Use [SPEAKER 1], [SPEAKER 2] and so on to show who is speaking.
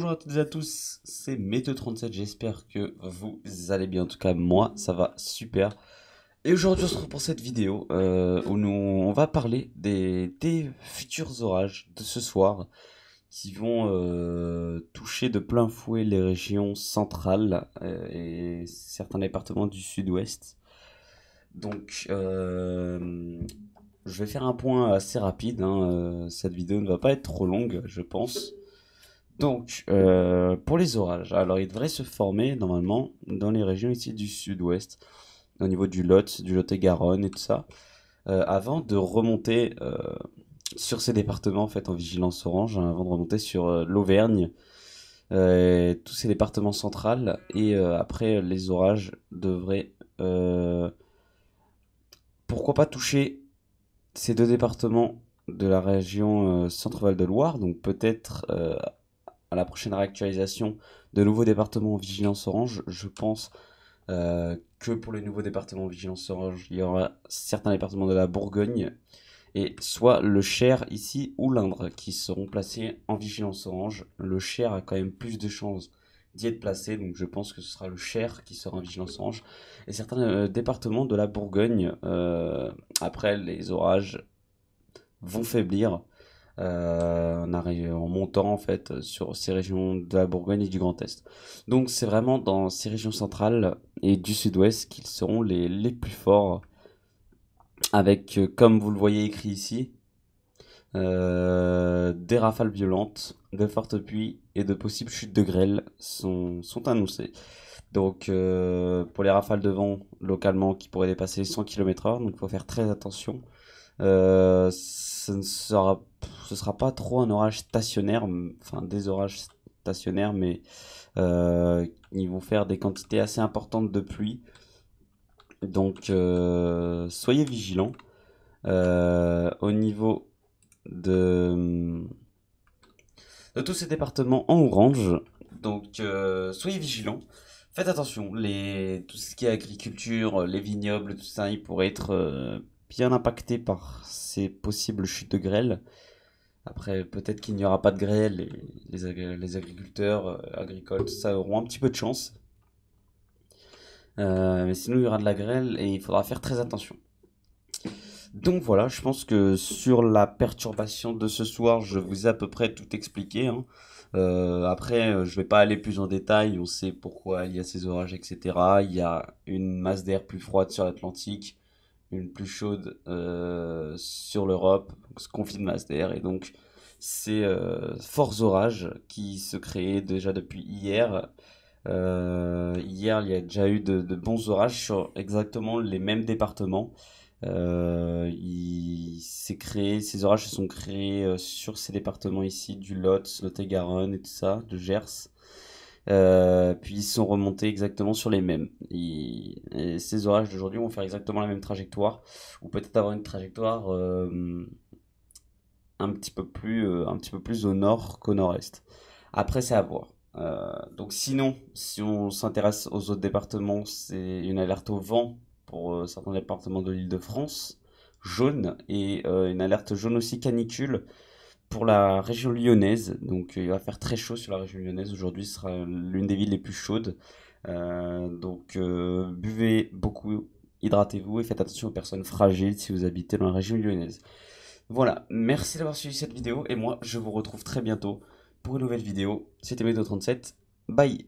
[SPEAKER 1] Bonjour à toutes et à tous, c'est Météo37, j'espère que vous allez bien, en tout cas moi ça va super. Et aujourd'hui on se retrouve pour cette vidéo où on va parler des futurs orages de ce soir qui vont toucher de plein fouet les régions centrales et certains départements du sud-ouest. Donc je vais faire un point assez rapide, hein, cette vidéo ne va pas être trop longue je pense. Donc, pour les orages, alors ils devraient se former normalement dans les régions ici du sud-ouest, au niveau du Lot-et-Garonne et tout ça, avant de remonter sur ces départements en fait en vigilance orange, hein, avant de remonter sur l'Auvergne, tous ces départements centrales, et après les orages devraient, pourquoi pas toucher ces deux départements de la région Centre-Val de Loire, donc peut-être à la prochaine réactualisation de nouveaux départements en vigilance orange, je pense que pour les nouveaux départements en vigilance orange, il y aura certains départements de la Bourgogne et soit le Cher ici ou l'Indre qui seront placés en vigilance orange. Le Cher a quand même plus de chances d'y être placé, donc je pense que ce sera le Cher qui sera en vigilance orange. Et certains départements de la Bourgogne, après les orages vont faiblir en montant en fait sur ces régions de la Bourgogne et du Grand Est. Donc c'est vraiment dans ces régions centrales et du sud-ouest qu'ils seront les plus forts, avec comme vous le voyez écrit ici, des rafales violentes, de fortes pluies et de possibles chutes de grêle sont annoncées. Donc pour les rafales de vent localement qui pourraient dépasser les 100 km/h, donc il faut faire très attention. Ce sera pas trop un orage stationnaire, enfin des orages stationnaires, mais ils vont faire des quantités assez importantes de pluie. Donc soyez vigilants. Au niveau de tous ces départements en orange, donc soyez vigilants. Faites attention, tout ce qui est agriculture, les vignobles, tout ça, ils pourraient être bien impactés par ces possibles chutes de grêle. Après, peut-être qu'il n'y aura pas de grêle et les agriculteurs agricoles, tout ça, auront un petit peu de chance. Mais sinon, il y aura de la grêle et il faudra faire très attention. Donc voilà, je pense que sur la perturbation de ce soir, je vous ai à peu près tout expliqué, hein. Après, je vais pas aller plus en détail, on sait pourquoi il y a ces orages, etc. Il y a une masse d'air plus froide sur l'Atlantique, une plus chaude sur l'Europe, donc ce conflit de masse d'air, et donc ces forts orages qui se créent déjà depuis hier. Hier, il y a déjà eu de bons orages sur exactement les mêmes départements. Ces orages se sont créés sur ces départements ici, du Lot, Lot-et-Garonne et tout ça, de Gers. Puis ils sont remontés exactement sur les mêmes. Et ces orages d'aujourd'hui vont faire exactement la même trajectoire, ou peut-être avoir une trajectoire un petit peu plus au nord qu'au nord-est. Après, c'est à voir. Donc sinon, si on s'intéresse aux autres départements, c'est une alerte au vent pour certains départements de l'Île-de-France, jaune, et une alerte jaune aussi canicule pour la région lyonnaise. Donc il va faire très chaud sur la région lyonnaise. Aujourd'hui, ce sera l'une des villes les plus chaudes. Donc buvez beaucoup, hydratez-vous et faites attention aux personnes fragiles si vous habitez dans la région lyonnaise. Voilà, merci d'avoir suivi cette vidéo et moi je vous retrouve très bientôt pour une nouvelle vidéo. C'était Météo37, bye.